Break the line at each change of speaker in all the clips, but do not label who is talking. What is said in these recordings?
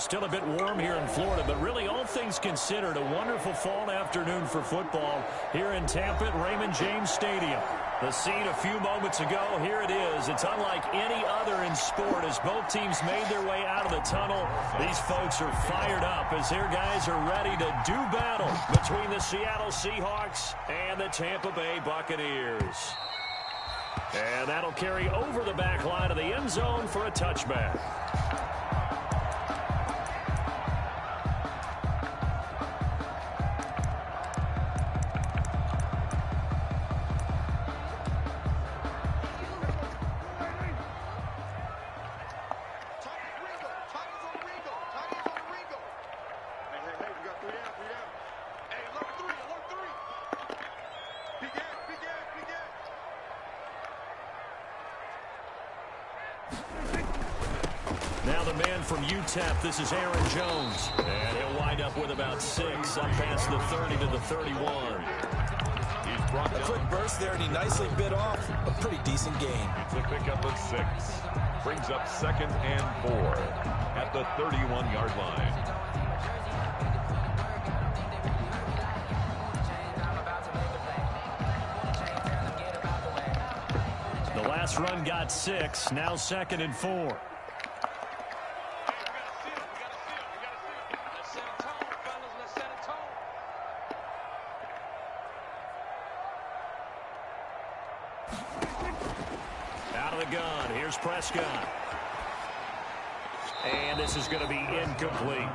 still a bit warm here in Florida, but really all things considered, a wonderful fall afternoon for football here in Tampa at Raymond James Stadium. The scene a few moments ago, here it is. It's unlike any other in sport as both teams made their way out of the tunnel. These folks are fired up as their guys are ready to do battle between the Seattle Seahawks and the Tampa Bay Buccaneers. And that'll carry over the back line of the end zone for a touchback. Now the man from UTEP, this is Aaron Jones. And he'll wind up with about 6 up past the 30 to the 31.
He's brought a quick burst there, and he nicely bit off a pretty decent gain.
It's a pickup of 6. Brings up 2nd and 4 at the 31-yard line.
The last run got 6, now 2nd and 4. Out of the gun, here's Prescott. And this is going to be incomplete.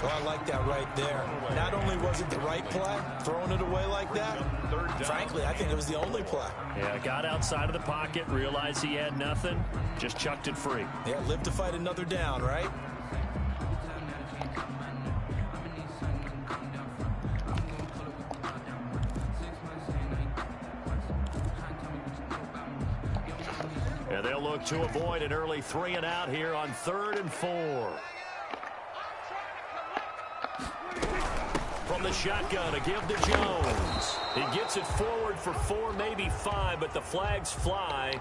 Oh, I like that right there. Not only was it the right play, throwing it away like that, frankly, I think it was the only play.
Yeah, got outside of the pocket, realized he had nothing, just chucked it free.
Yeah, live to fight another down, right?
And they'll look to avoid an early 3 and out here on 3rd and 4. From the shotgun, a give to Jones. He gets it forward for 4, maybe 5, but the flags fly.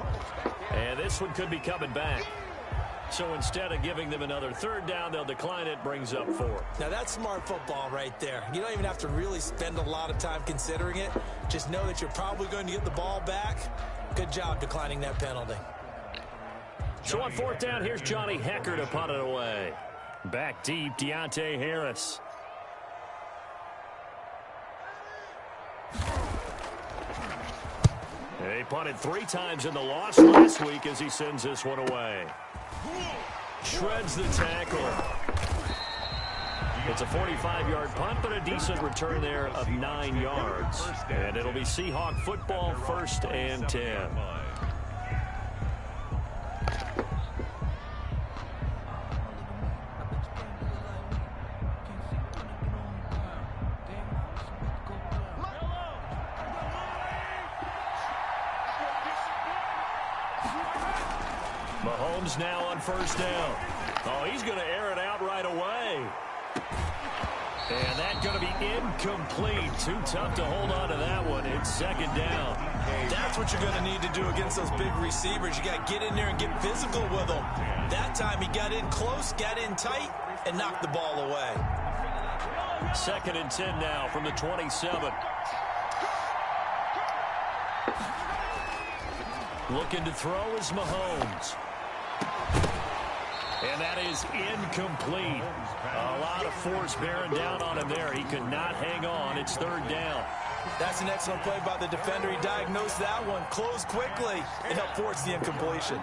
And this one could be coming back. So instead of giving them another 3rd down, they'll decline it, brings up 4.
Now that's smart football right there. You don't even have to really spend a lot of time considering it. Just know that you're probably going to get the ball back. Good job declining that penalty.
So on 4th down, here's Johnny Hekker to punt it away. Back deep, Deontay Harris. They punted 3 times in the loss last week as he sends this one away. Shreds the tackle. It's a 45-yard punt, but a decent return there of 9 yards. And it'll be Seahawk football, 1st and 10. Mahomes now on 1st down. Oh, he's going to air it out right away. And that's going to be incomplete. Too tough to hold on to that one. It's 2nd down.
That's what you're going to need to do against those big receivers. You got to get in there and get physical with them. That time he got in close, got in tight, and knocked the ball away.
2nd and 10 now from the 27. Looking to throw is Mahomes. And that is incomplete. A lot of force bearing down on him there. He could not hang on. It's 3rd down.
That's an excellent play by the defender. He diagnosed that one, closed quickly, and helped force the incompletion.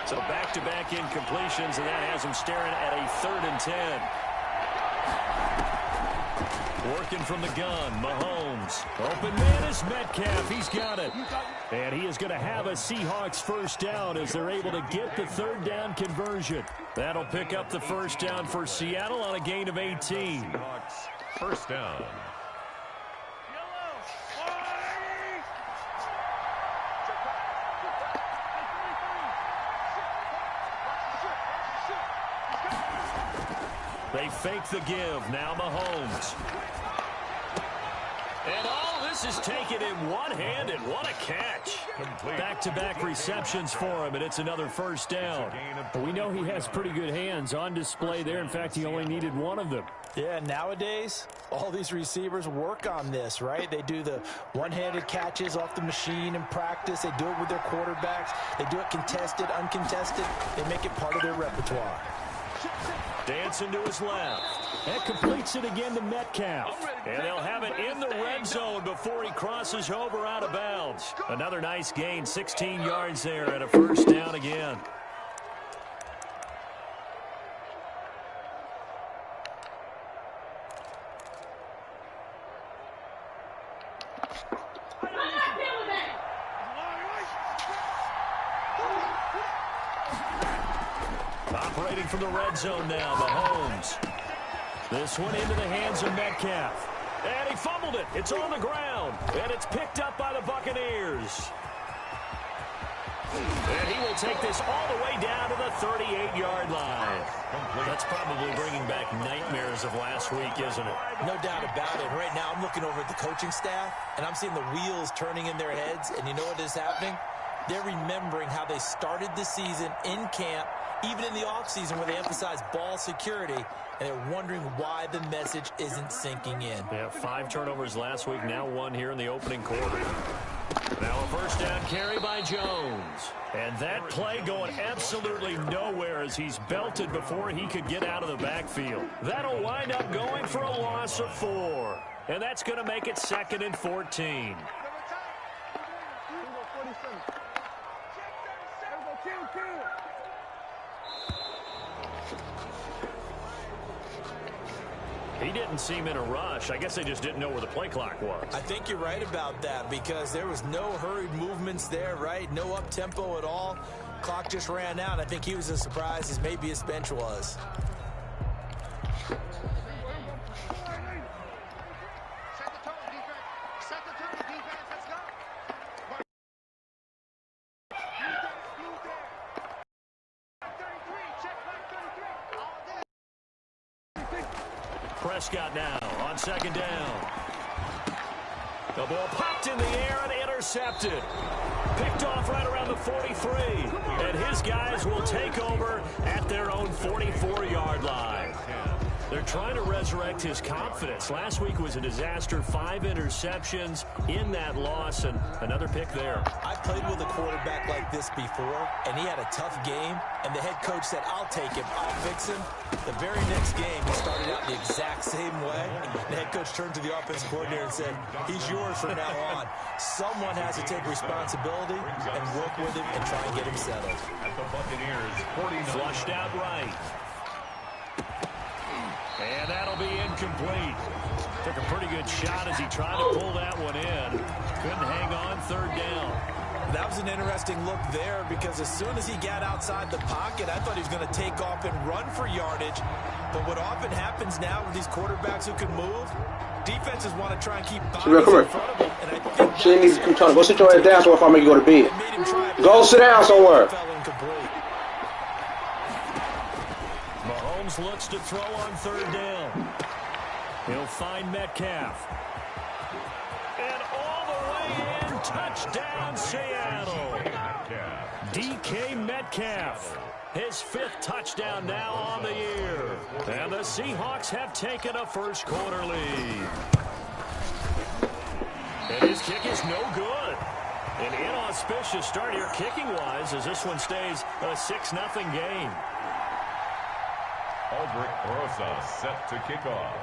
So back-to-back incompletions, and that has him staring at a 3rd and 10. Working from the gun, Mahomes. Open man is Metcalf. He's got it. And he is going to have a Seahawks 1st down as they're able to get the 3rd down conversion. That'll pick up the 1st down for Seattle on a gain of 18.
Seahawks 1st down.
They fake the give. Now Mahomes. And This is taken in one-handed. What a catch. Back-to-back receptions for him, and it's another first down.
We know he has pretty good hands on display there. In fact, he only needed one of them.
Yeah, nowadays, all these receivers work on this, right? They do the one-handed catches off the machine in practice. They do it with their quarterbacks. They do it contested, uncontested. They make it part of their repertoire.
Dancing to his left.
That completes it again to Metcalf.
And they'll have it in the red zone before he crosses over out of bounds. Another nice gain, 16 yards there, and a first down again. Operating from the red zone now, Mahomes. This one into the hands of Metcalf. And he fumbled it. It's on the ground. And it's picked up by the Buccaneers. And he will take this all the way down to the 38-yard line. That's probably bringing back nightmares of last week, isn't it?
No doubt about it. Right now, I'm looking over at the coaching staff, and I'm seeing the wheels turning in their heads. And you know what is happening? They're remembering how they started the season in camp, even in the offseason where they emphasized ball security, and they're wondering why the message isn't sinking in.
Yeah, 5 turnovers last week, now 1 here in the opening quarter. Now a first down carry by Jones. And that play going absolutely nowhere as he's belted before he could get out of the backfield. That'll wind up going for a loss of 4. And that's going to make it 2nd and 14. He didn't seem in a rush. I guess they just didn't know where the play clock was.
I think you're right about that because there was no hurried movements there, right? No up-tempo at all. Clock just ran out. I think he was as surprised as maybe his bench was.
Prescott now on 2nd down. The ball popped in the air and intercepted. Picked off right around the 43. And his guys will take over at their own 44-yard line. They're trying to resurrect his confidence. Last week was a disaster. 5 interceptions in that loss and another pick there.
I played with a quarterback like this before, and he had a tough game, and the head coach said, I'll take him, I'll fix him. The very next game, he started out the exact same way. The head coach turned to the offensive coordinator and said, he's yours from now on. Someone has to take responsibility and work with him and try and get him settled.
At the Buccaneers, 49.
Flushed out right. And that'll be incomplete. Took a pretty good shot as he tried to pull that one in. Couldn't hang on 3rd down.
That was an interesting look there because as soon as he got outside the pocket, I thought he was going to take off and run for yardage. But what often happens now with these quarterbacks who can move, defenses want to try and keep bodies in front of them. And I think
she needs to keep trying. Go sit your ass down so if I make you go to bed. Go sit down somewhere.
Mahomes looks to throw on 3rd down. He'll find Metcalf. And all the way in, touchdown Seattle. DK Metcalf. His 5th touchdown now on the year. And the Seahawks have taken a first quarter lead. And his kick is no good. An inauspicious start here kicking-wise as this one stays a 6-0 game.
Aldrich Rosa set to kick off.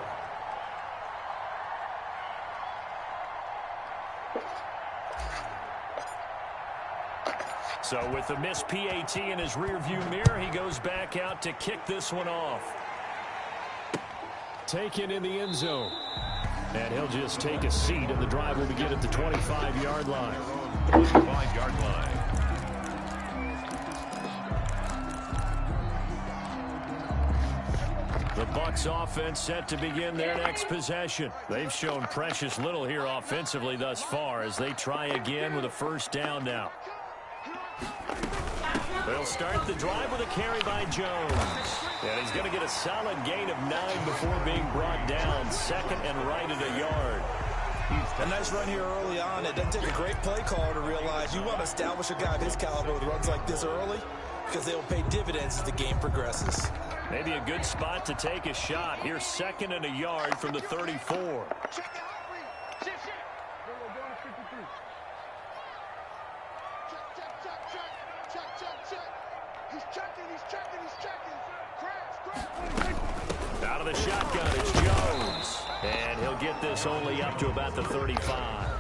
So with the missed PAT in his rearview mirror, he goes back out to kick this one off.
Taken in the end zone.
And he'll just take a seat, and the drive will begin at the 25-yard line.
25-yard line.
The Bucs offense set to begin their next possession. They've shown precious little here offensively thus far as they try again with a first down now. They'll start the drive with a carry by Jones. And he's going to get a solid gain of 9 before being brought down. 2nd and right at a yard.
A nice run here early on. It doesn't take a great play caller to realize you want to establish a guy of his caliber with runs like this early because they'll pay dividends as the game progresses.
Maybe a good spot to take a shot. Here's 2nd and a yard from the 34. Out of the shotgun, it's Jones. And he'll get this only up to about the 35.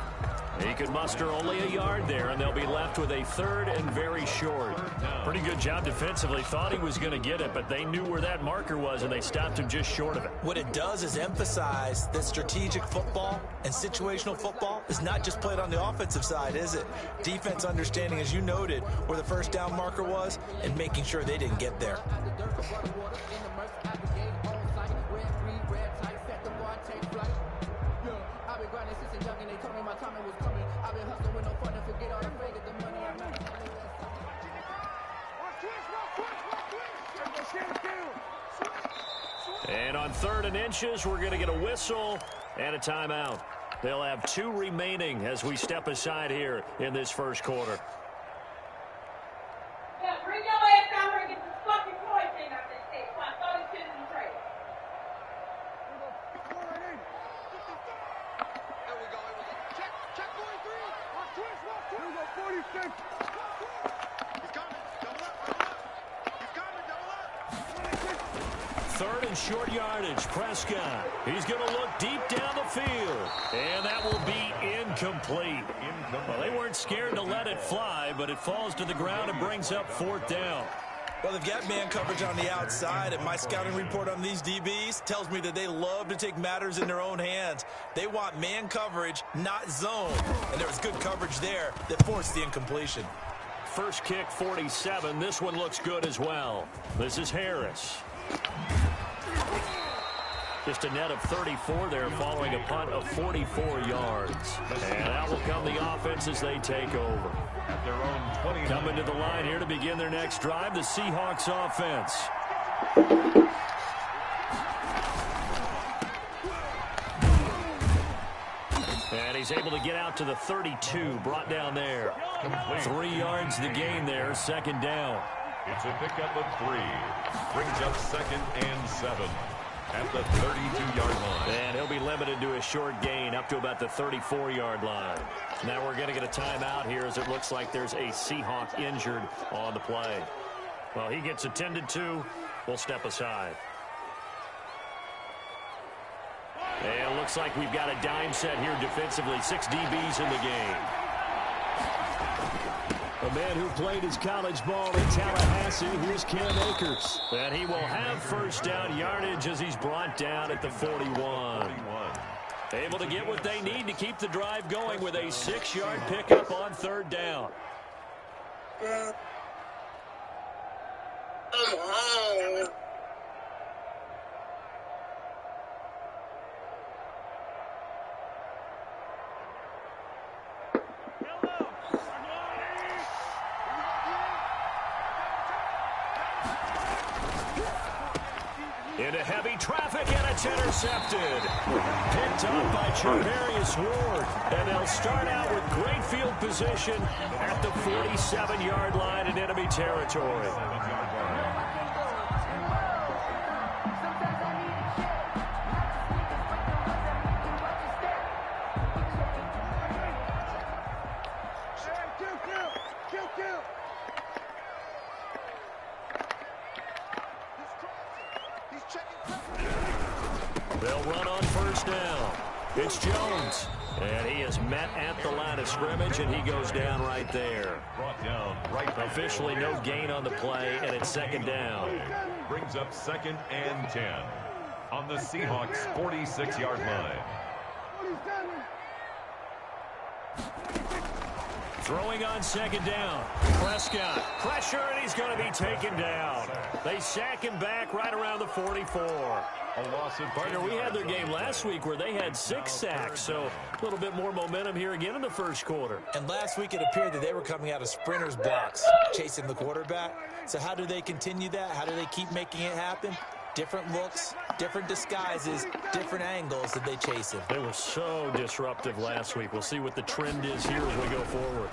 He could muster only a yard there, and they'll be left with a 3rd and very short. Pretty good job defensively. Thought he was going to get it, but they knew where that marker was, and they stopped him just short of it.
What it does is emphasize that strategic football and situational football is not just played on the offensive side, is it? Defense understanding, as you noted, where the first down marker was and making sure they didn't get there.
And on 3rd and inches, we're going to get a whistle and a timeout. They'll have 2 remaining as we step aside here in this first quarter.
Yeah, bring your ass out here and get this fucking toy thing out this thing. So I throw these kids in the tray.
There we go. Check 43. Watch twist. Here we go, 46. He's coming. Double up. He's coming. Double up.
3rd and short yardage. Prescott. He's going to look deep down the field. And that will be incomplete. Well, they weren't scared to let it fly, but it falls to the ground and brings up 4th down.
Well, they've got man coverage on the outside, and my scouting report on these DBs tells me that they love to take matters in their own hands. They want man coverage, not zone. And there was good coverage there that forced the incompletion.
First kick, 47. This one looks good as well. This is Harris. Just a net of 34 there following a punt of 44 yards. And out will come the offense as they take over.
At their own 20.
Coming to the line here to begin their next drive, the Seahawks offense. And he's able to get out to the 32, brought down there. 3 yards the gain there, 2nd down.
It's a pickup of 3. Brings up 2nd and 7 at the 32-yard line.
And he'll be limited to a short gain up to about the 34-yard line. Now we're going to get a timeout here as it looks like there's a Seahawk injured on the play. Well, he gets attended to. We'll step aside. And it looks like we've got a dime set here defensively. 6 DBs in the game.
A man who played his college ball in Tallahassee, here's Cam Akers.
And he will have first down yardage as he's brought down at the 41. Able to get what they need to keep the drive going with a 6-yard pickup on 3rd down. Into heavy traffic, and it's intercepted. Picked up by Charvarius Ward. And they'll start out with great field position at the 47-yard line in enemy territory. They'll run on first down. It's Jones. And he is met at the line of scrimmage, and he goes down right there.
Brought down right.
Officially no gain on the play, and it's 2nd down.
Brings up 2nd and 10 on the Seahawks' 46-yard line.
Throwing on 2nd down. Prescott. Pressure, and he's going to be taken down. They sack him back right around the 44.
A loss of
Partner, we had their game last week where they had 6 sacks, so a little bit more momentum here again in the first quarter.
And last week it appeared that they were coming out of sprinters blocks, chasing the quarterback. So how do they continue that? How do they keep making it happen? Different looks, different disguises, different angles that they chase him.
They were so disruptive last week. We'll see what the trend is here as we go forward.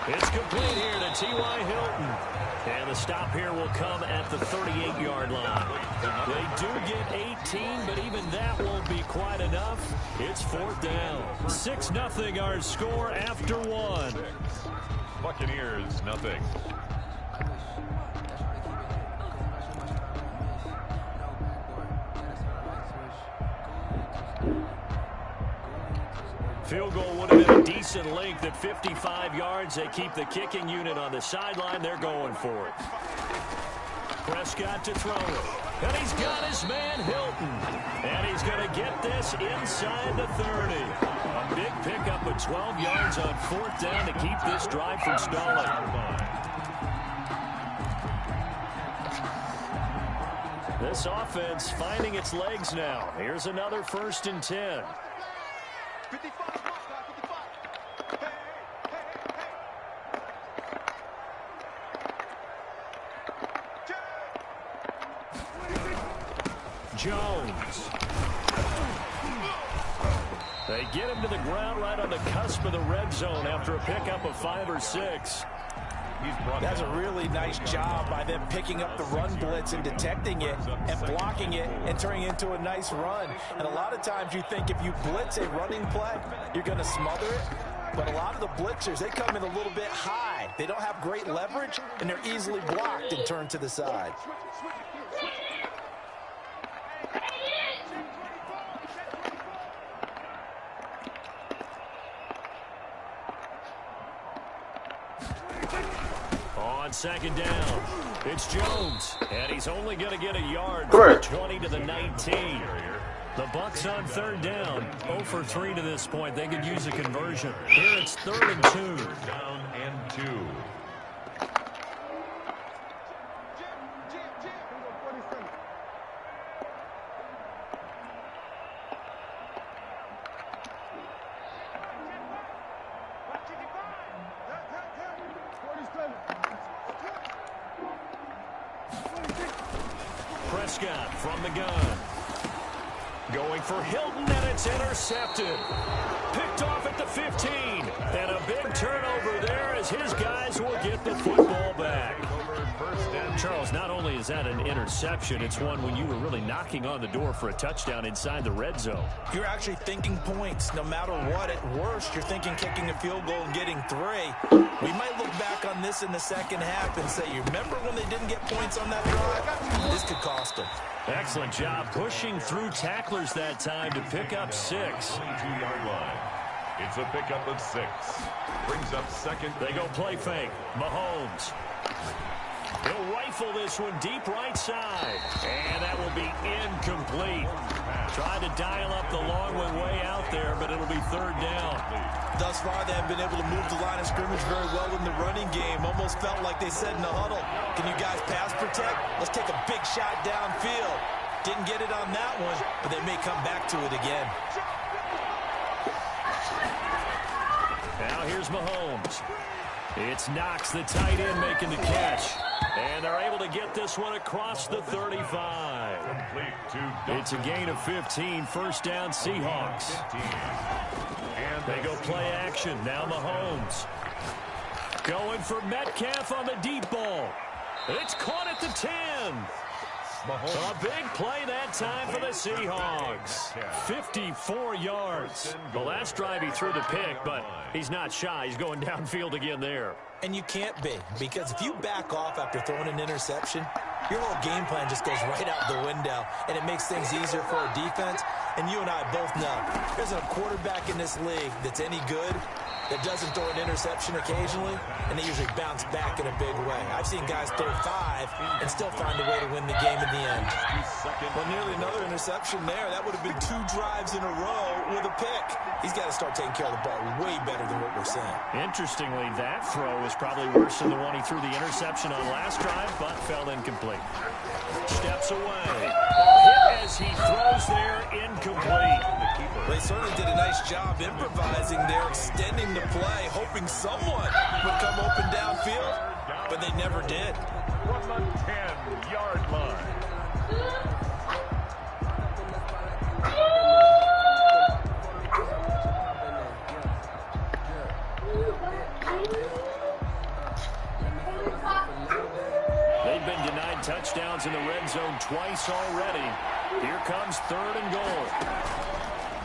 It's complete here to T.Y. Hilton. And the stop here will come at the 38-yard line. They do get 18, but even that won't be quite enough. It's 4th down. 6-0 our score after 1.
Buccaneers, nothing.
Field goal would have been a decent length at 55 yards. They keep the kicking unit on the sideline. They're going for it. Prescott to throw it. And he's got his man Hilton. And he's going to get this inside the 30. A big pickup of 12 yards on 4th down to keep this drive from stalling. This offense finding its legs now. Here's another 1st and 10.
55, 55.
Jones. They get him to the ground right on the cusp of the red zone after a pickup of 5 or 6.
That's a really nice job by them picking up the run blitz and detecting it and blocking it and turning it into a nice run. And a lot of times you think if you blitz a running play, you're going to smother it. But a lot of the blitzers, they come in a little bit high. They don't have great leverage, and they're easily blocked and turned to the side.
On 2nd down, it's Jones, and he's only going to get a yard.
Correct.
20 to the 19. The Bucks on 3rd down, 0 for 3 to this point. They could use a conversion. Here it's 3rd and 2.
Down and 2.
Prescott from the gun. Going for Hilton, and it's intercepted. Picked off at the 15. And a big turnover there as his guys will get the football back. Charles, not only is that an interception, it's one when you were really knocking on the door for a touchdown inside the red zone.
You're actually thinking points. No matter what, at worst, you're thinking kicking a field goal and getting 3. We might look back on this in the second half and say, you remember when they didn't get points on that drive? This could cost them.
Excellent job pushing through tacklers that time to pick up 6.
22-yard line. It's a pickup of 6. Brings up 2nd.
They go play fake. Mahomes. He'll rifle this one deep right side. And that will be incomplete. Tried to dial up the long one way out there, but it'll be 3rd down.
Thus far, they haven't been able to move the line of scrimmage very well in the running game. Almost felt like they said in the huddle, can you guys pass protect? Let's take a big shot downfield. Didn't get it on that one, but they may come back to it again.
Now here's Mahomes. It's Knox, the tight end, making the catch. And they're able to get this one across the 35. It's a gain of 15. 1st down, Seahawks. They go play action. Now Mahomes. Going for Metcalf on the deep ball. It's caught at the 10. A big play that time for the Seahawks. 54 yards. The last drive he threw the pick, but he's not shy. He's going downfield again there.
And you can't be, because if you back off after throwing an interception, your whole game plan just goes right out the window, and it makes things easier for a defense. And you and I both know there's a quarterback in this league that's any good that doesn't throw an interception occasionally, and they usually bounce back in a big way. I've seen guys throw 5 and still find a way to win the game in the end. Well, nearly another interception there. That would have been 2 drives in a row with a pick. He's got to start taking care of the ball way better than what we're saying.
Interestingly, that throw was probably worse than the one he threw the interception on last drive, but fell incomplete. Steps away. Hit as he throws there, incomplete.
They certainly did a nice job improvising there, extending the play, hoping someone would come open downfield. but they never did.
From the 10-yard line.
They've been denied touchdowns in the red zone twice already. Here comes 3rd and goal.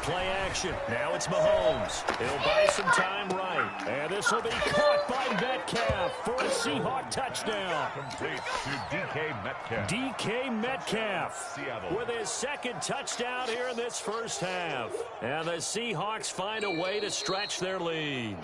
Play action. Now it's Mahomes. He'll buy some time right. And this will be caught by Metcalf for a Seahawk touchdown.
Complete to DK Metcalf.
DK Metcalf
Seattle.
with his 2nd touchdown here in this first half. And the Seahawks find a way to stretch their lead.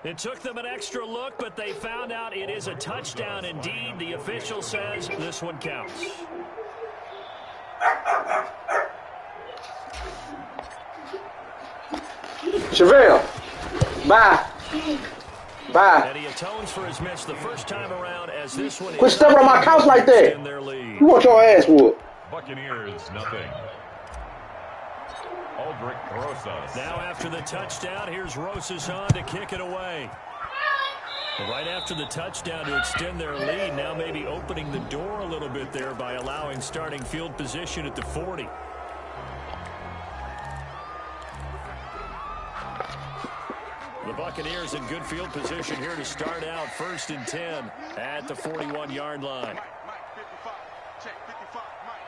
It took them an extra look, but they found out it is a touchdown indeed. The official says this one counts.
Chevelle, bye. Bye.
And he atones for his miss the first time around as this one
Quit stepping on my couch like that.
in their lead.
You want your ass whooped.
Buccaneers, nothing. Aldrich Rosas.
Now after the touchdown, here's Rosas on to kick it away. Right after the touchdown to extend their lead, now maybe opening the door a little bit there by allowing starting field position at the 40. The Buccaneers in good field position here to start out 1st and 10 at the 41-yard line.
Mike, 55. Check, 55. Mike.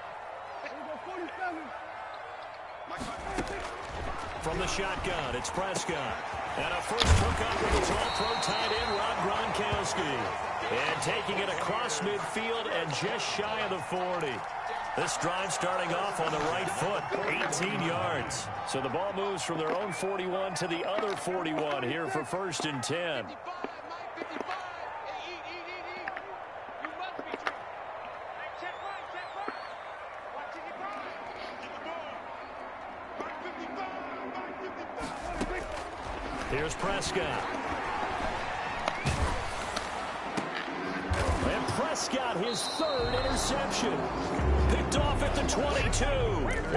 From the shotgun, it's Prescott. And a first hook up with the tall pro tight end, Rob Gronkowski. And taking it across midfield and just shy of the 40. This drive starting off on the right foot, 18 yards. So the ball moves from their own 41 to the other 41 here for 1st and 10. Here's Prescott. And Prescott, his 3rd interception. Picked off at the 22.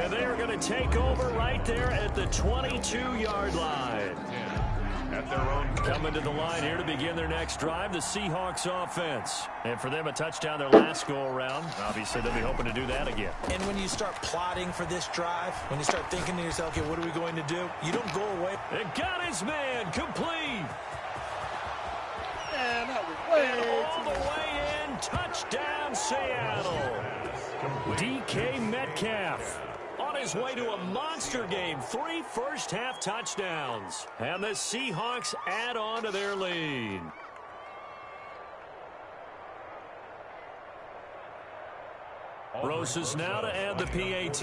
And they are going to take over right there at the 22-yard line.
At their own.
Coming to the line here to begin their next drive, the Seahawks offense. And for them, a touchdown their last go-around. Obviously, they'll be hoping to do that again.
And when you start plotting for this drive, when you start thinking to yourself, okay, what are we going to do? You don't go away.
And got his man complete.
Man, that was way
All the way in. Touchdown, Seattle. DK Metcalf on his way to a monster game. 3 first-half touchdowns. And the Seahawks add on to their lead. Rosas now to add the PAT.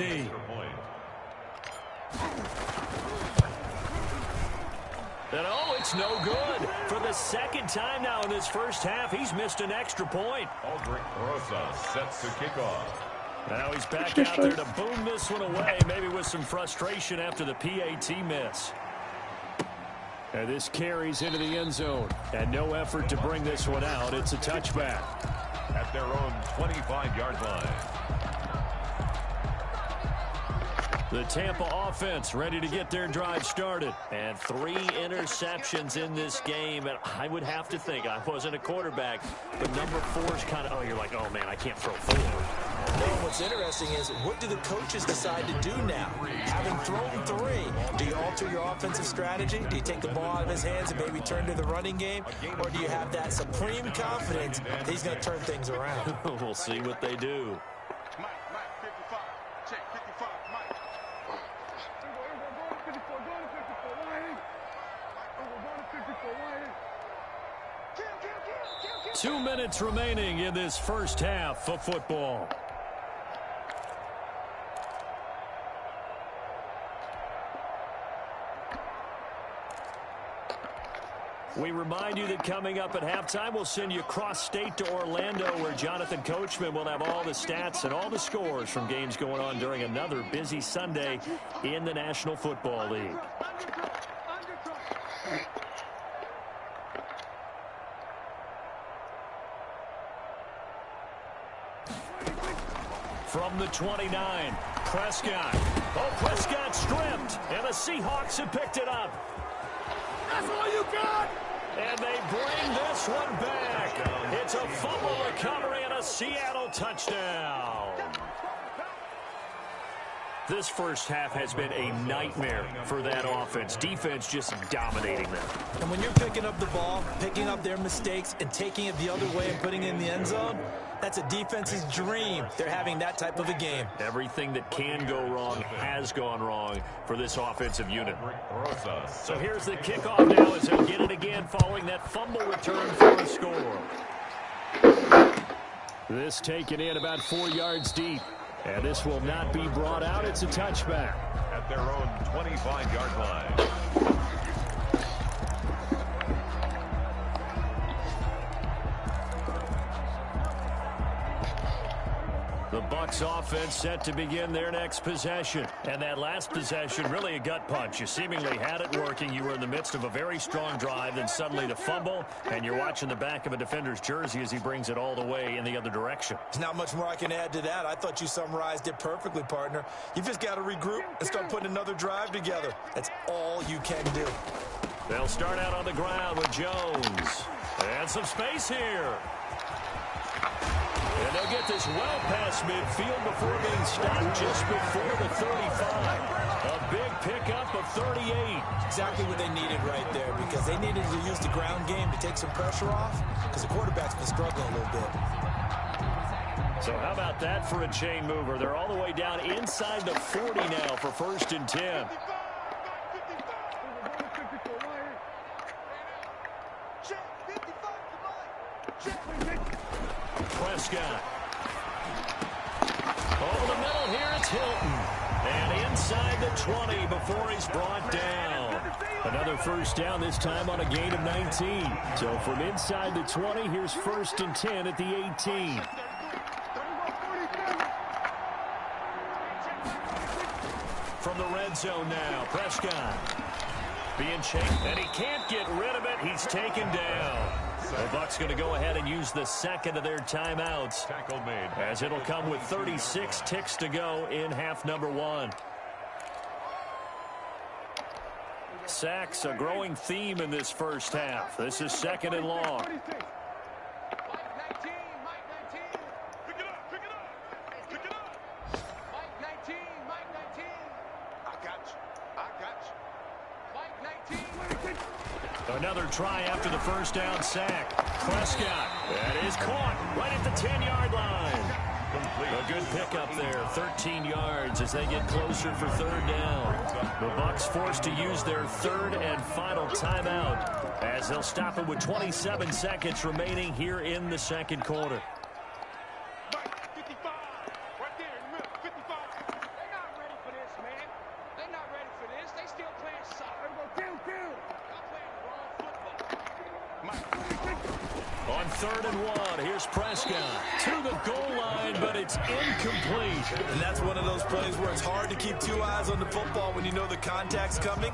And oh, it's no good. For the 2nd time now in this first half, he's missed an extra point.
Aldrich Rosas sets to kick off.
Now he's back out there to boom this one away, maybe with some frustration after the PAT miss. And this carries into the end zone. And no effort to bring this one out. It's a touchback.
At their own 25-yard line.
The Tampa offense ready to get their drive started. And 3 interceptions in this game. And I would have to think, I wasn't a quarterback, but number 4 is kind of, oh, you're like, oh, man, I can't throw 4.
Well, what's interesting is, what do the coaches decide to do now? Having thrown 3, do you alter your offensive strategy? Do you take the ball out of his hands and maybe turn to the running game? Or do you have that supreme confidence that he's going to turn things around?
We'll see what they do.
Mike, 55. Check, 55. Mike.
2 minutes remaining in this first half of football. We remind you that coming up at halftime, we'll send you cross-state to Orlando, where Jonathan Coachman will have all the stats and all the scores from games going on during another busy Sunday in the National Football League. From the 29, Prescott. Oh, Prescott stripped, and the Seahawks have picked it up.
That's all you got!
And they bring this one back. It's a fumble recovery and a Seattle touchdown. This first half has been a nightmare for that offense. Defense just dominating them.
And when you're picking up the ball, picking up their mistakes, and taking it the other way and putting it in the end zone, that's a defense's dream. They're having that type of a game.
Everything that can go wrong has gone wrong for this offensive unit. So here's the kickoff now as they'll get it again following that fumble return for a score.
This taken in about 4 yards deep. And this will not be brought out. It's a touchback.
At their own 25-yard line.
The Bucs offense set to begin their next possession. And that last possession, really a gut punch. You seemingly had it working. You were in the midst of a very strong drive, then suddenly the fumble, and you're watching the back of a defender's jersey as he brings it all the way in the other direction.
There's not much more I can add to that. I thought you summarized it perfectly, partner. You just got to regroup and start putting another drive together. That's all you can do.
They'll start out on the ground with Jones. And some space here. And they'll get this well past midfield before being stopped just before the 35. A big pickup of 38.
Exactly what they needed right there, because they needed to use the ground game to take some pressure off, because the quarterback's been struggling a little bit.
So how about that for a chain mover? They're all the way down inside the 40 now for 1st and 10. Prescott. Over the middle here, it's Hilton. And inside the 20 before he's brought down.
Another first down, this time on a gain of 19. So from inside the 20, here's 1st and 10 at the 18.
From the red zone now, Prescott being chased, and he can't get rid of it. He's taken down. The Bucs going to go ahead and use the second of their timeouts,
Tackle made.
as it'll come with 36 ticks to go in half number 1. Sacks, a growing theme in this first half. This is 2nd and long. Another try after the first down sack. Prescott, that is caught right at the 10-yard line. A good pickup there, 13 yards as they get closer for 3rd down. The Bucs forced to use their 3rd and final timeout as they'll stop it with 27 seconds remaining here in the 2nd quarter. On 3rd and 1, here's Prescott to the goal line, but it's incomplete.
And that's one of those plays where it's hard to keep 2 eyes on the football when you know the contact's coming,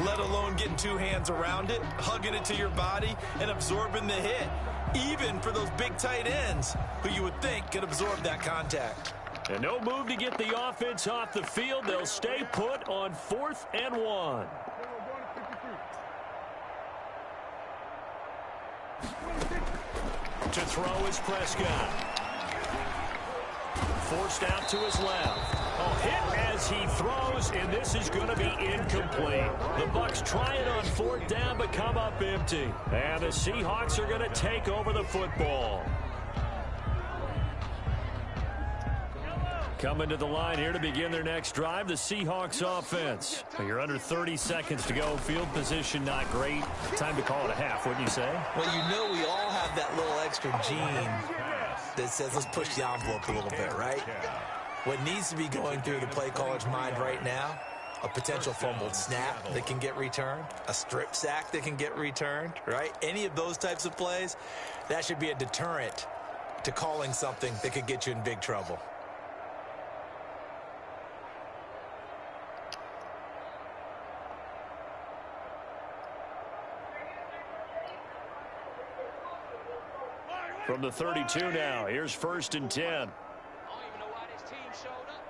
let alone getting 2 hands around it, hugging it to your body, and absorbing the hit, even for those big tight ends who you would think could absorb that contact.
And no move to get the offense off the field. They'll stay put on 4th and 1. To throw is Prescott. Forced out to his left. Oh, hit as he throws, and this is going to be incomplete. The Bucs try it on 4th down, but come up empty. And the Seahawks are going to take over the football. Coming to the line here to begin their next drive, the Seahawks offense. You're under 30 seconds to go. Field position not great. Time to call it a half, wouldn't you say?
Well, you know we all have that little extra gene that says let's push the envelope a little bit, right? What needs to be going through the play caller's mind right now, a potential fumbled snap that can get returned, a strip sack that can get returned, right? Any of those types of plays, that should be a deterrent to calling something that could get you in big trouble.
From the 32 now, here's 1st and 10.
I don't even know why this team showed up.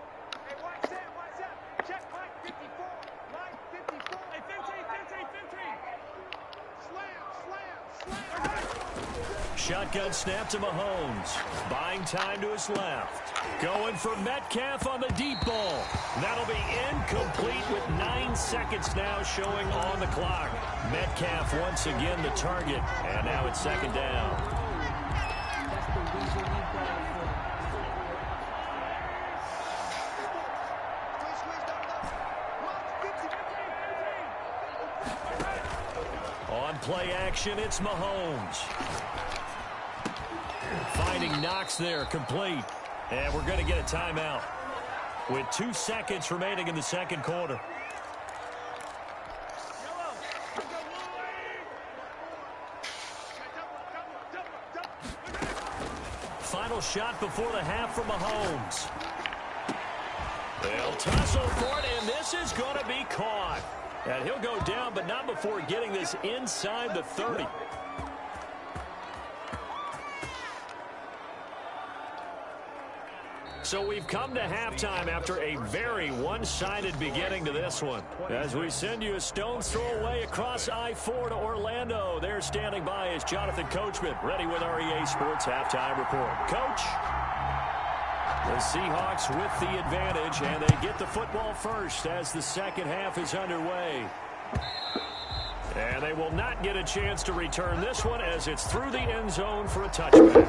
Hey, watch that, watch that.
shotgun snap to Mahomes. Buying time to his left. Going for Metcalf on the deep ball. That'll be incomplete with 9 seconds now showing on the clock. Metcalf once again the target. And now it's second down. On play action, it's Mahomes. Finding Knox there, complete. And we're going to get a timeout with 2 seconds remaining in the second quarter. Final shot before the half from Mahomes. They'll tussle for it, and this is going to be caught. And he'll go down, but not before getting this inside the 30. So we've come to halftime after a very one-sided beginning to this one. As we send you a stone's throw away across I-4 to Orlando. There standing by is Jonathan Coachman, ready with our EA Sports Halftime Report. Coach? The Seahawks with the advantage, and they get the football first as the second half is underway. And they will not get a chance to return this one as it's through the end zone for a touchback.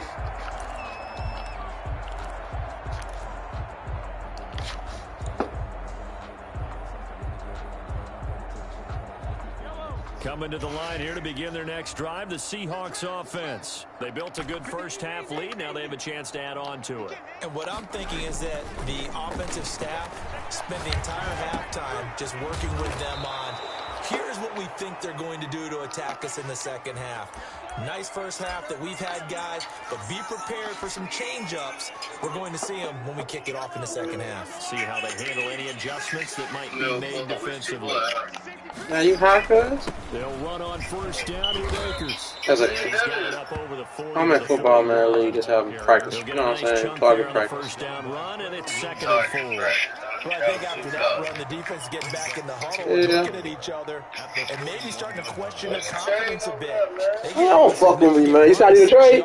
Coming to the line here to begin their next drive, the Seahawks offense. They built a good first half lead. Now they have a chance to add on to it.
And what I'm thinking is that the offensive staff spent the entire halftime just working with them on, here's what we think they're going to do to attack us in the second half. Nice first half that we've had, guys, but be prepared for some change-ups. We're going to see them when we kick it off in the second half.
See how they handle any adjustments that might be made defensively.
Now you high, cuz?
They'll run on first down with Akers.
That's a,
He's got it up over the 40.
I'm at football, man. League, just having practice. You know what I'm saying? Target practice.
First down run, and it's second and 4.
Well, I think after that run, the defense is getting back in the huddle and looking at each other and maybe starting to question their confidence a bit.
Don't fuck with me, man. You started the trade.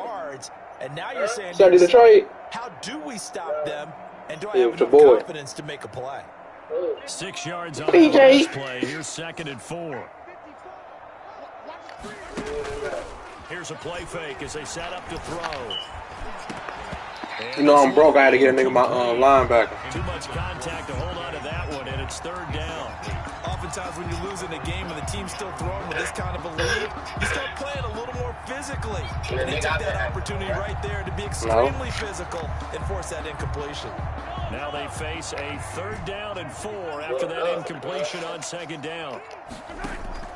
And now you're saying,
Started the trade.
how do we stop them? And do I have enough confidence to make a play?
6 yards on the first play. Here's second and 4. Here's a play fake as they set up to throw.
You know I'm broke. I had to get a nigga my linebacker.
Too much contact to hold on to that one, and it's third down.
Oftentimes when you're losing a game and the team's still throwing with this kind of a lead, you start playing a little more physically. And they took that opportunity right there to be extremely physical and force that incompletion.
Now they face a third down and 4 after that incompletion on second down.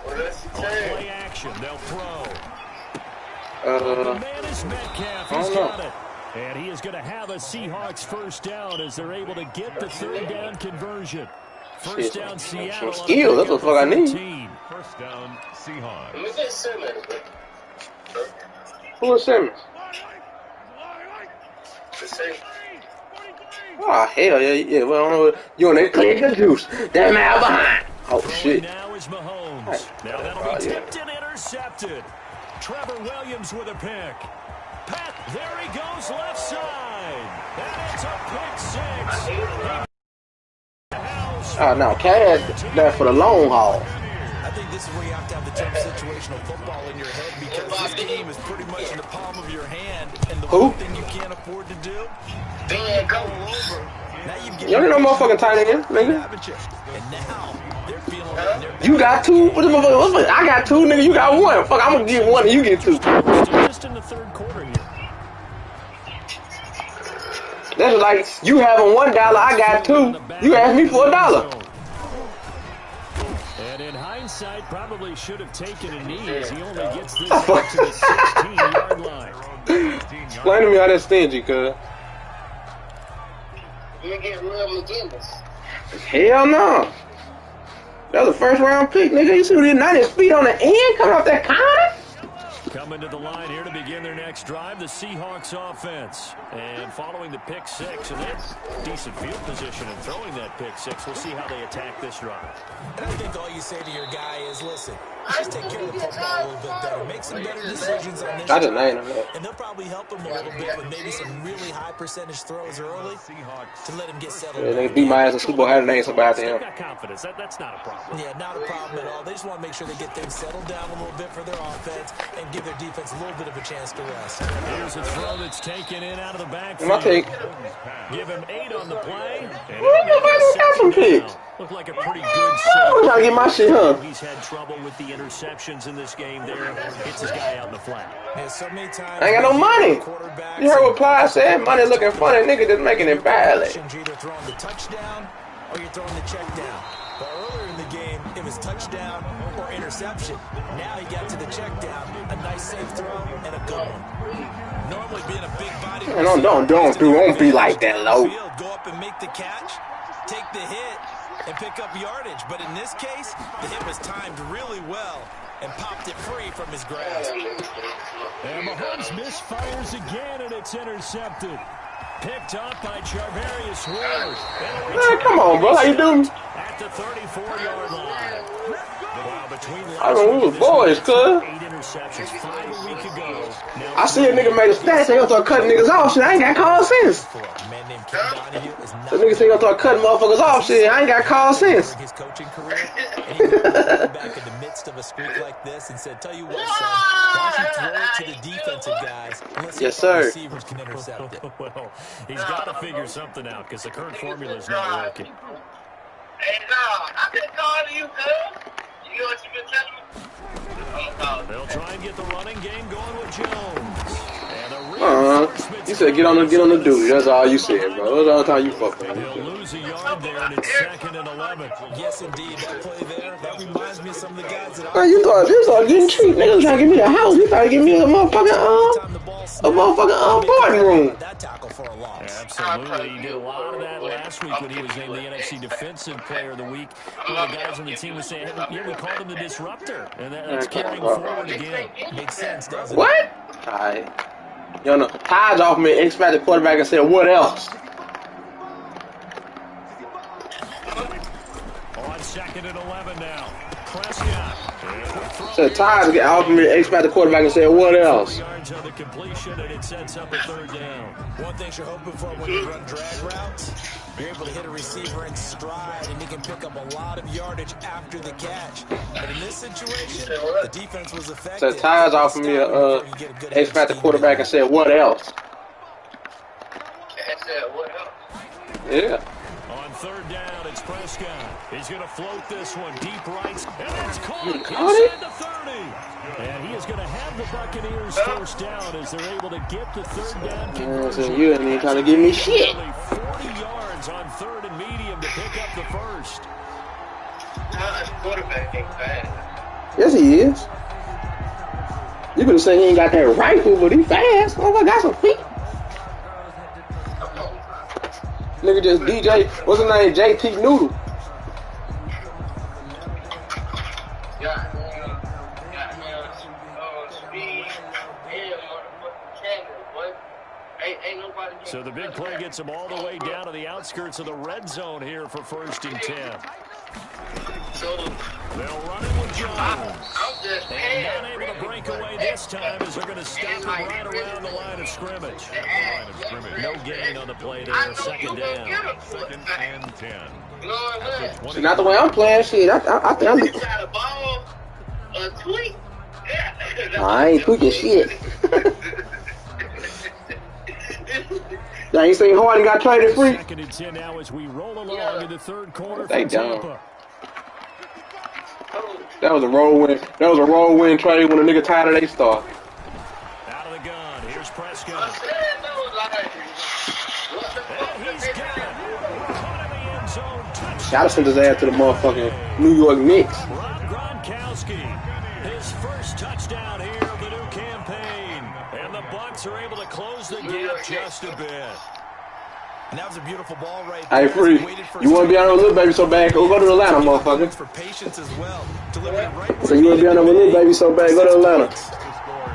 On play action, they'll throw. The man is Metcalf. He's got it. And he is going to have a Seahawks first down as they're able to get the third down conversion. First down, Seattle.
Some skills. That's what the fuck I need.
First down, Seahawks.
Let me get Simmons. Who is Simmons? Oh, hell yeah. Well, I don't know. You on that clean the juice. That man behind. Oh, shit.
Now is Mahomes. Now that'll be tipped and intercepted. Trevor Williams with a pick. Pat, there he goes left side. And it's a pick 6.
Oh, no. Cash, that's for the long haul.
I think this is where you have to have the term situational football in your head because this game is pretty much in the palm of your hand. And the one thing you can't afford to do, go over. Now you
ain't no motherfucking tight end, nigga.
And now they're feeling it.
You got 2? What the motherfucker? I got 2, nigga. You got 1. Fuck, I'm gonna get 1 and you get 2.
Just in the third quarter here.
That's like you having $1, I got 2. You asked me for $1.
And in hindsight, probably should have taken a knee as he only gets this up to the 16-yard line.
Explain to me how that's stingy, cuz.
You get real McGinnis.
Hell no. That was a first round pick, nigga. You see who did 90 feet on the end coming off that corner?
Coming to the line here to begin their next drive, the Seahawks offense. And following the pick 6, and they're decent field position and throwing that pick 6. We'll see how they attack this drive.
And I think all you say to your guy is, listen, Just take care of the football a little bit better. Make some better decisions on this
I just
drive.
named him.
And they'll probably help him a little bit with maybe some really high percentage throws early to let him get settled.
Yeah, they beat my ass in Super Bowl. I had to name somebody after him.
Got confidence. That's not a problem.
Yeah, not a problem at all. They just want to make sure they get things settled down a little bit for their offense and give their defense a little bit of a chance to rest.
Here's a throw that's taken in out of the backfield.
My take.
Give him 8 on the play. And
got some picks.
Looked like a pretty good
I'm trying to get my shit, huh?
He's had trouble with the interceptions in this game there. Hits his guy out in the flat.
Yeah, so many times
I ain't got no money. You heard what Ply said? Money looking funny. Nigga just making it badly.
You're either throwing the touchdown or you're throwing the check down. But earlier in the game, it was touchdown or interception. Now he got to the check down. A nice safe throw and a good one. Normally being a big body.
Man, don't be like that, low.
Go up and make the catch, take the hit, and pick up yardage. But in this case, the hit was timed really well and popped it free from his grasp.
And Mahomes misfires again, and it's intercepted. Picked up by Charvarius Ward.
Man, come on, bro. How you doing?
At the 34-yard line.
I mean, we was boys, cuz.
8 interceptions 5 a week ago.
I see a nigga made a stat. They gonna start cutting niggas off. Shit, I ain't got common sense. The niggas say gonna start cutting motherfuckers off. Shit, I ain't got common sense.
His coaching career, and he back in the midst of a streak like this and said, "Tell you what, son, why don't you throw it to the defensive guys? And let's see if our receivers can intercept it."
Well, he's got to figure something out because the current formula is not working.
Hey, no, I've been calling you, cuz. You know what you've been telling me?
They'll try and get the running game going with Jones. And
You said get on the duty. That's all you said, bro. That's all the time you fuck with me.
He'll lose a yard there, and it's 2nd and 11.
Yes, indeed. That play there, that reminds me of some of the guys that
Man, you thought getting cheap. Niggas trying to give me a house. You trying to give me a motherfucking boarding room.
that tackle for a loss.
Absolutely. He did a lot of that last week when he was named the NFC Defensive Player of the Week. One of the guys on the team was saying, yeah, we called him the disruptor. And that's carrying forward again.
Makes sense, doesn't it?
What? Alright. You know, Tides off me, expect the quarterback and said, what else?
On 2nd and 11 now. Prescott.
So Tides get off me, expect the quarterback and said, what else?
Yards on the completion, and it sets up a 3rd down.
One thing you're hoping for when you run drag routes, you're able to hit a receiver in stride, and he can pick up a lot of yardage after the catch. But in this situation, the defense was effective.
So Tides off me, expect the quarterback and said, what else? Yeah.
On 3rd down, it's Prescott. He's going to float this one deep right, and it's caught
it?
inside the 30. And he is going to have the Buccaneers first down as they're able to get the 3rd down conversion.
You ain't even trying to give me shit.
Nearly 40 yards on 3rd and medium to pick up the first.
Quarterback ain't fast.
Yes, he is. You could have said he ain't got that rifle, but he fast. Oh, I got some feet. Nigga just DJ, what's his name? JT Noodle.
So the big play gets him all the way down to the outskirts of the red zone here for 1st and 10. They'll run it with Jones. And not able to break away this time as they're going to stop him right around the line of scrimmage. No gain on the play there. 2nd down.
2nd and 10.
See, not the way I'm playing. Shit, I think I'm. I ain't tweaking shit. Now you say Harden got traded free?
2nd and 10 now as we roll along in the 3rd quarter
They
for
don't.
Tampa.
That was a roll win. That was a roll win trade when a nigga tired of they start.
Out of the gun. Here's Prescott. And he's got it. Caught in the end zone. Touchdown.
Gotta send his ass to the motherfucking New York Knicks.
Rob Gronkowski, his first touchdown here of the new campaign. And the Bucs are able to close the gap just a bit.
And that was a beautiful ball right
Hey,
there.
Free, you want to be on there with Little Baby so bad? Go to Atlanta, motherfucker.
For patience as well. Delivered it right
So you want to be on there with Little Baby so bad? Go to Atlanta.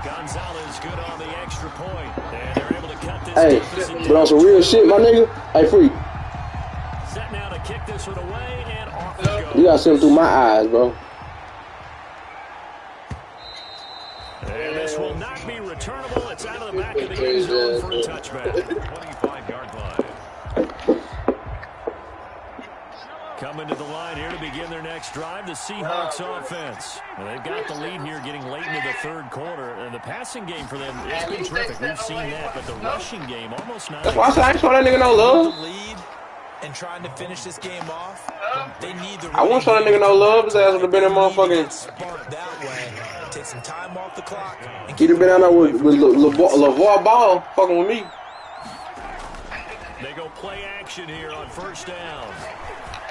Gonzalez good on the extra point. And they're able to cut this
Hey,
deficit
but on some real shit, my nigga. Hey, Free,
set now to kick this one away and off it goes.
you gotta see him through my eyes, bro.
And this will not be returnable. It's out of the back of the end zone for a touchback.
25-yard line.
Coming to the line here to begin their next drive, the Seahawks offense. And they've got the lead here getting late into the third quarter. And the passing game for them, it's been terrific. We've seen that. But the rushing game, almost not.
That's why I said I ain't show that nigga no love.
Lead and trying to finish this game off. They need the
I won't show that nigga no love. His ass would have been in motherfucking.
spark that way. Take some time off the clock.
He'd have been out there with LeVar Ball fucking with me.
They go play action here on first down.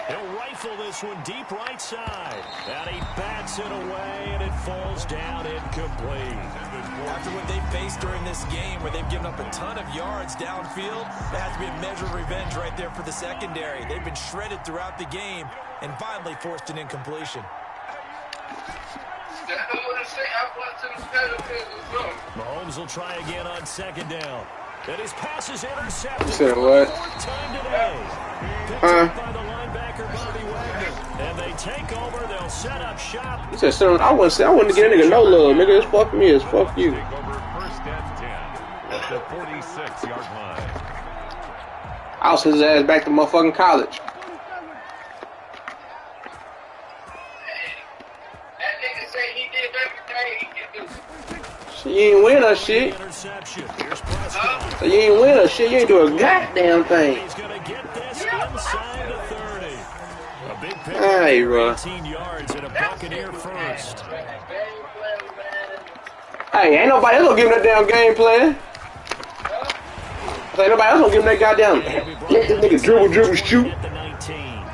He'll rifle this one deep right side. And he bats it away, and it falls down incomplete.
After what they faced during this game, where they've given up a ton of yards downfield, there has to be a measure of revenge right there for the secondary. They've been shredded throughout the game and finally forced an incompletion.
Mahomes will try again on second down. And his pass is intercepted.
You said what?
Fourth time today. Picked up by the linebacker, Bobby Wagner. And they take over. They'll set up shop.
He said, "Son, I wouldn't give a nigga no love, nigga. It's fuck me, it's fuck you."
Take over first and 10 at the 46-yard line.
I'll send his ass back to motherfucking college.
That nigga say he did everything he can do.
Shit, you ain't win her shit.
Interception. Here's Prescott.
So you ain't win her shit. You ain't do a goddamn thing.
He's going to get this inside the 30. A big pick.
Hey, bro.
18 yards and a Buccaneer first.
Hey, ain't nobody else gonna give him that damn game plan. Ain't nobody else gonna give him that goddamn. Let this nigga dribble, shoot.
At the 19.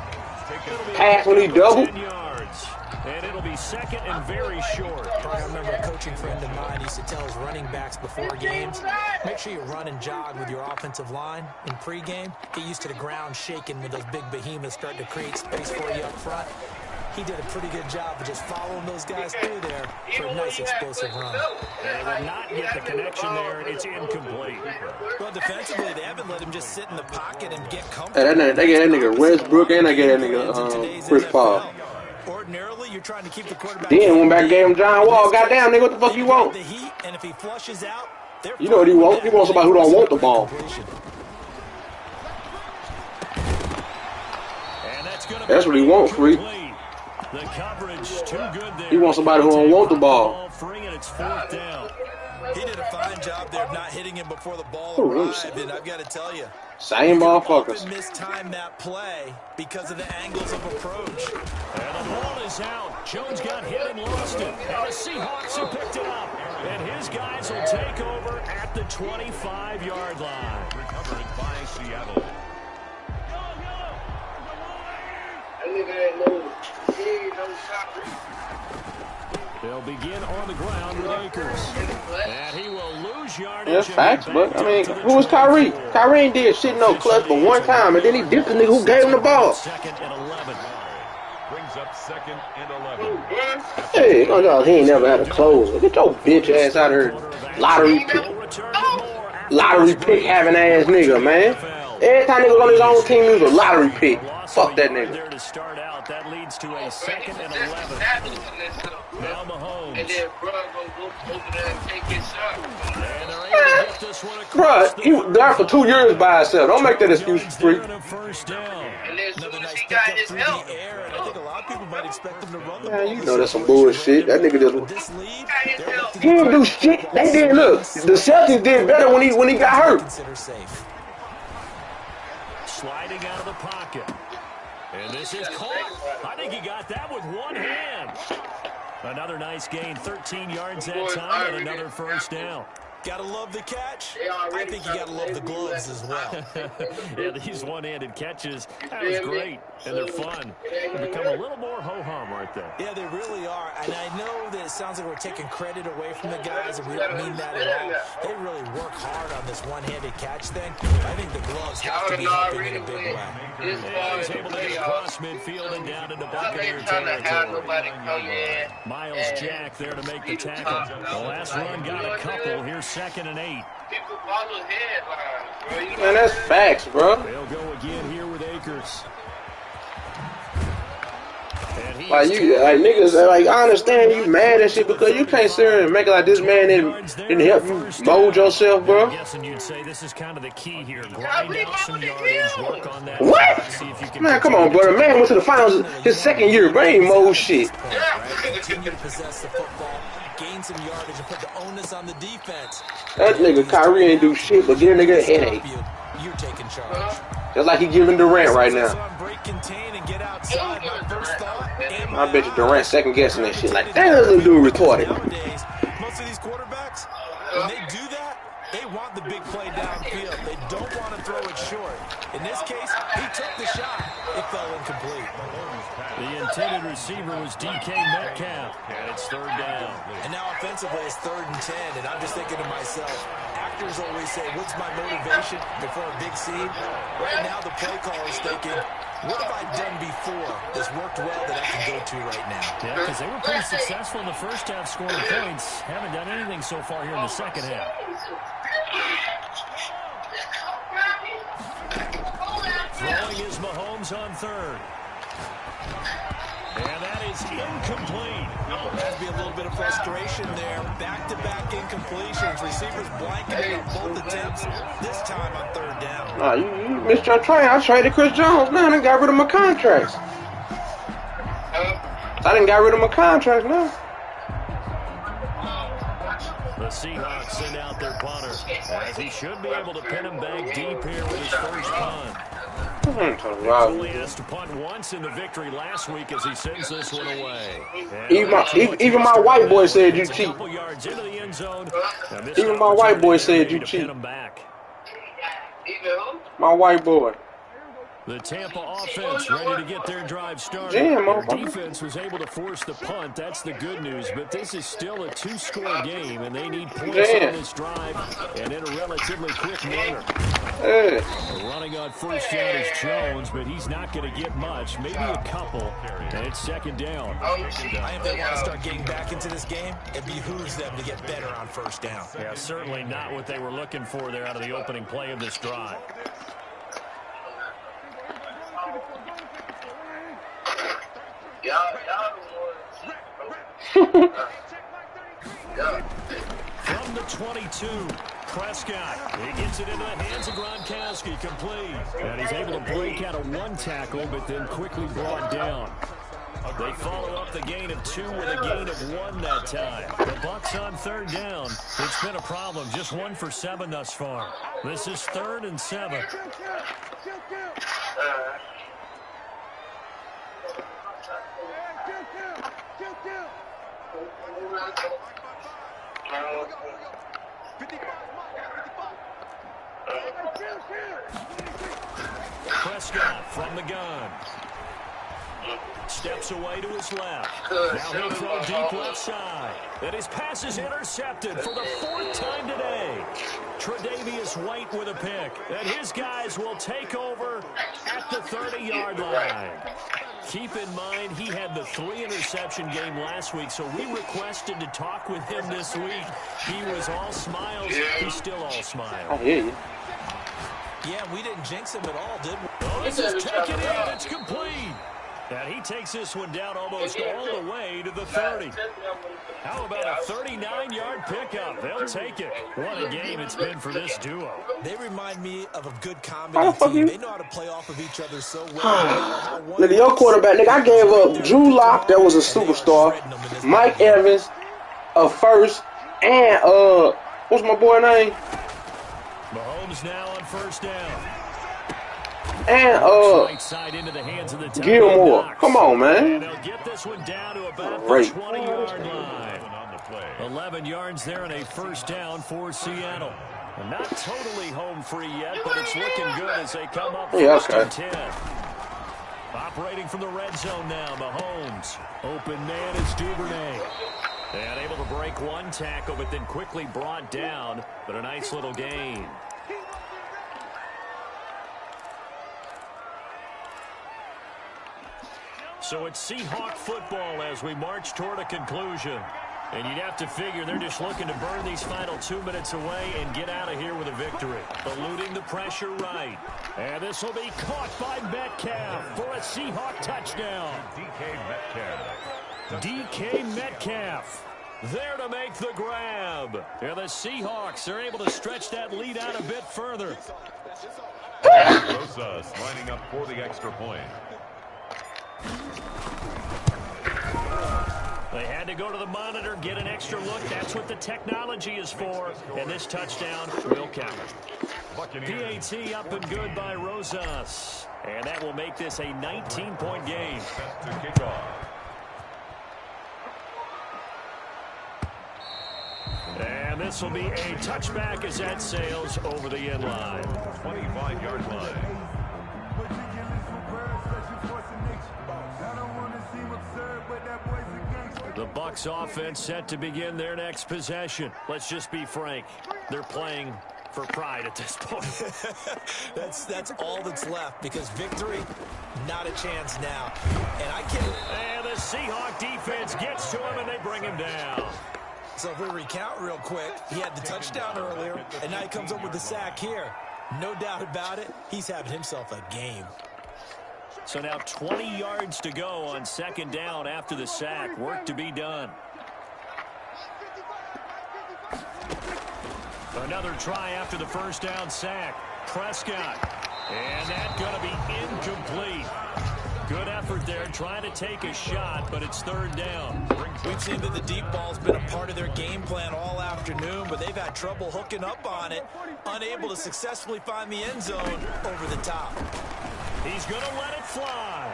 Pass when he double.
10 yards. And it'll be second and very short.
I remember a coaching friend of mine used to tell his running backs before games, make sure you run and jog with your offensive line in pregame. Get used to the ground shaking when those big behemoths start to create space for you up front. He did a pretty good job of just following those guys through there for a nice explosive run.
They will not get the connection there. It's incomplete.
Well, defensively, they haven't let him just sit in the pocket and get comfortable.
Hey, they get that nigga Westbrook and they get that nigga Chris Paul.
Ordinarily, you're trying to keep the quarterback.
Then went back and gave him John Wall. Goddamn, nigga, what the fuck you want?
The heat, and if he flushes out,
you know what he wants? He wants somebody who don't want the ball. That's what he wants, Free.
The coverage too good there.
He wants somebody who don't want the ball.
Free, and it's fourth down.
He did a fine job there of not hitting him before the ball arrived, and I've got to tell you,
same motherfuckers.
Often mistime that play because of the angles of approach.
And the ball is out. Jones got hit and lost it. And the Seahawks have picked it up. And his guys will take over at the 25-yard line.
Recovered by Seattle.
They'll begin on the ground with Akers. And he will lose yardage.
That's facts, but I mean, who was Kyrie? Kyrie ain't did shit no clutch but one time, and then he dipped the nigga who gave him the ball.
Second and 11.
Brings up second and 11.
Hey, he ain't never had a closer. Get your bitch ass out of here. Lottery pick having ass nigga, man. Every time nigga on his own team, he was a lottery pick. Fuck that nigga.
There to start out. That leads to a second and 11. Now Mahomes.
And then bro go over there and take his shot.
And they're able to get this one
Bruh, he was there for 2 years by himself. Don't make that excuse, Free.
First down.
And then as soon as he got his help.
I think a lot of people might expect him to run the
Man, you know that's some bullshit. That nigga just he didn't do shit. They did look. The Celtics did better when he got hurt.
Consider safe.
Sliding out of the pocket. And this is caught. I think he got that with one hand. Another nice gain, 13 yards that time, and another first down.
Gotta love the catch. I think you gotta love the gloves as well.
Yeah, these one-handed catches, that was great, and they're fun. They become a little more ho-hum, aren't they?
Yeah, they really are. And I know that it sounds like we're taking credit away from the guys, and we don't mean that at all. They really work hard on this one-handed catch thing. I think the gloves have to be helping in a big way.
Yeah, he's able to get across midfield and down into Buccaneer territory. Miles Jack there to make the tackle. The last run got a couple. Here's second and 8.
People follow headlines, bro.
Man, that's facts, bro.
They'll go again here with Akers.
Like niggas, like I understand you mad and shit because you can't sit here and make it like this man didn't help you mold yourself, bro.
I'm guessing you'd say this is kind of the key here. Grind out some yardage, work on that.
What?
See if you can
Man, come on, bro. The man went to the finals his second year, bro. He ain't mold shit.
Continue to possess the football, gain some yardage, and put the onus on the defense.
That nigga Kyrie ain't do shit but give a nigga a headache.
You're taking charge.
Just like he giving Durant right now.
Break, contain, and get outside. My first thought,
I bet you Durant second guessing that shit. Like, damn, this little dude retarded.
Nowadays, most of these quarterbacks, when they do that, they want the big play downfield. They don't want to throw it short. In this case, he took the shot. It fell incomplete.
The intended receiver was DK Metcalf, and it's third down.
And now offensively, it's 3rd and 10, and I'm just thinking to myself, actors always say, what's my motivation before a big scene? Right now, the play caller is thinking, what have I done before that's worked well that I can go to right now?
Yeah, because they were pretty successful in the first half scoring points. Haven't done anything so far here in the second half. Throwing is Mahomes on third. And that is incomplete.
There has to be a little bit of frustration there. Back-to-back incompletions. Receivers blanketing on both attempts. This time on 3rd down.
Nah, you missed your train. I traded Chris Jones. Man, I got rid of my contracts. I didn't got rid of my contracts now.
The Seahawks send out their punter, as he should be able to pin him back deep here with his first punt. He only has to punt once in the victory last week as he sends this one away.
Even my white boy said you cheat. Even my white boy said you cheat. My white boy.
The Tampa offense ready to get their drive started.
Their
defense was able to force the punt. That's the good news. But this is still a 2-score game, and they need points on this drive and in a relatively quick manner. Running on first down is Jones, but he's not going to get much. Maybe a couple, and it's 2nd down.
If they want to start getting back into this game, it behooves them to get better on first down.
Yeah, certainly not what they were looking for there out of the opening play of this drive. From the 22, Prescott. He gets it into the hands of Gronkowski, complete. And he's able to break out of 1 tackle, but then quickly brought down. They follow up the gain of 2 with a gain of 1 that time. The Bucks on 3rd down. It's been a problem. Just 1 for 7 thus far. This is 3rd and 7. Prescott from the gun. Steps away to his left. Now he'll throw deep left side. And his pass is intercepted for the 4th time today. Tre'Davious White with a pick. And his guys will take over at the 30-yard line. Keep in mind, he had the 3-interception game last week, so we requested to talk with him this week. He was all smiles. He's still all smiles.
I hear you.
Yeah, we didn't jinx him at all, did we?
Oh, this is taken in. It's complete. And he takes this one down almost all the way to the 30. How about a 39-yard pickup? They'll take it. What a game it's been for this duo.
They remind me of a good comedy team. They know how to play off of each other so well.
Nigga, your quarterback, nigga, I gave up Drew Lock, that was a superstar, Mike Evans, a first, and, what's my boy name?
Mahomes now on first down.
And, Gilmore. Come on, man.
And they'll get this one down to about the 20-yard line. 11 yards there and a first down for Seattle. Not totally home free yet, but it's looking good as they come up first and 10. Operating from the red zone now, Mahomes. Open man is Duvernay. And able to break 1 tackle, but then quickly brought down. But a nice little gain. So it's Seahawk football as we march toward a conclusion. And you'd have to figure they're just looking to burn these final 2 minutes away and get out of here with a victory. Eluding the pressure right. And this will be caught by Metcalf for a Seahawk touchdown. DK Metcalf there to make the grab. And the Seahawks are able to stretch that lead out a bit further.
Rosas lining up for the extra point.
They had to go to the monitor, get an extra look. That's what the technology is for. And this touchdown will count. PAT up and good by Rosas. And that will make this a 19-point game.
Set to kick off.
And this will be a touchback as that sails over the end line.
25-yard line.
The Bucs offense set to begin their next possession. Let's just be frank. They're playing for pride at this point.
That's all that's left, because victory, not a chance now. And
the Seahawk defense gets to him and they bring him down.
So if we recount real quick, he had the touchdown earlier, and now he comes up with the sack here. No doubt about it, he's having himself a game.
So now 20 yards to go on second down after the sack. Work to be done. Another try after the first down sack. Prescott. And that's going to be incomplete. Good effort there, trying to take a shot, but it's third down.
We've seen that the deep ball's been a part of their game plan all afternoon, but they've had trouble hooking up on it, unable to successfully find the end zone over the top.
He's going to let it fly.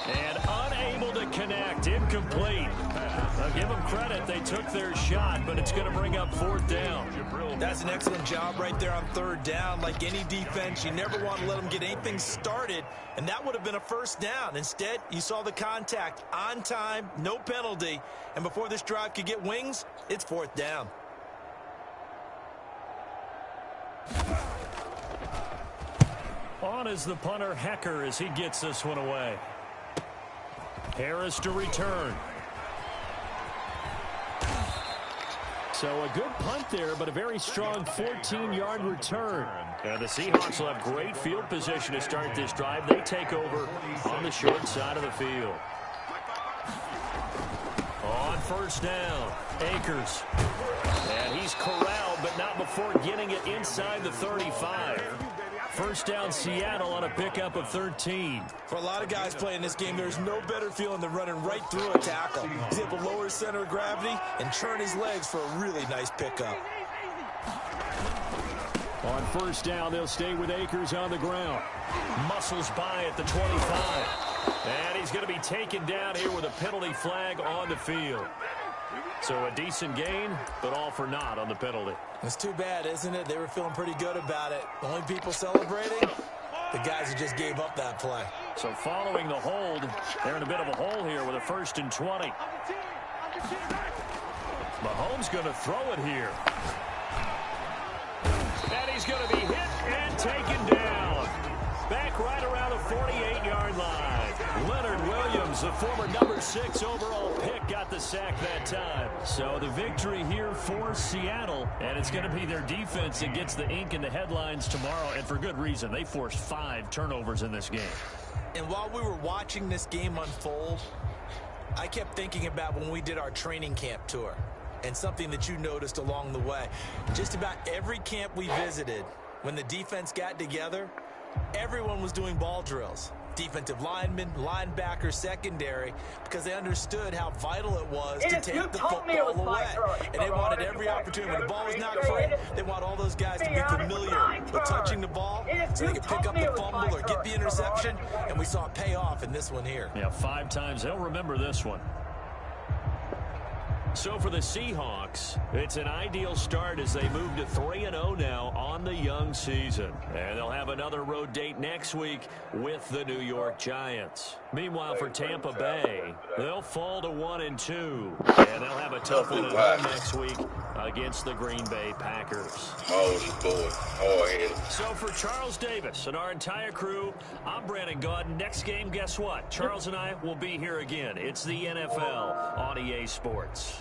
And unable to connect. Incomplete. I'll give them credit. They took their shot, but it's going to bring up fourth down.
That's an excellent job right there on third down. Like any defense, you never want to let them get anything started, and that would have been a first down. Instead, you saw the contact on time, no penalty, and before this drive could get wings, it's fourth down.
On is the punter, Hecker, as he gets this one away. Harris to return. So a good punt there, but a very strong 14-yard return. And the Seahawks will have great field position to start this drive. They take over on the short side of the field. On first down, Akers. And he's corralled, but not before getting it inside the 35. First down, Seattle on a pickup of 13.
For a lot of guys playing this game, there's no better feeling than running right through a tackle. He's able to lower his center of gravity and turn his legs for a really nice pickup.
On first down, they'll stay with Akers on the ground. Muscles by at the 25. And he's going to be taken down here with a penalty flag on the field. So a decent gain, but all for naught on the penalty.
It's too bad, isn't it? They were feeling pretty good about it. The only people celebrating, the guys who just gave up that play.
So following the hold, they're in a bit of a hole here with a 1st and 20. Mahomes going to throw it here. And he's going to be hit and taken down. Back right around the 48-yard line. Leonard Williams, the former number 6 overall pick, got the sack that time. So the victory here for Seattle, and it's going to be their defense that gets the ink in the headlines tomorrow, and for good reason. They forced 5 turnovers in this game.
And while we were watching this game unfold, I kept thinking about when we did our training camp tour, and something that you noticed along the way. Just about every camp we visited, when the defense got together, everyone was doing ball drills. Defensive linemen, linebackers, secondary, because they understood how vital it was to take the football away. And they wanted every opportunity. When the ball was not free, they want all those guys to be familiar with touching the ball so they could pick up the fumble or get the interception. And we saw it pay off in this one here.
Yeah, 5 times. They'll remember this one. So for the Seahawks, it's an ideal start as they move to 3-0 now on the young season. And they'll have another road date next week with the New York Giants. Meanwhile, for Tampa Bay, they'll fall to 1-2. And they'll have a tough one at home next week against the Green Bay Packers. So for Charles Davis and our entire crew, I'm Brandon Gaudin. Next game, guess what? Charles and I will be here again. It's the NFL on EA Sports.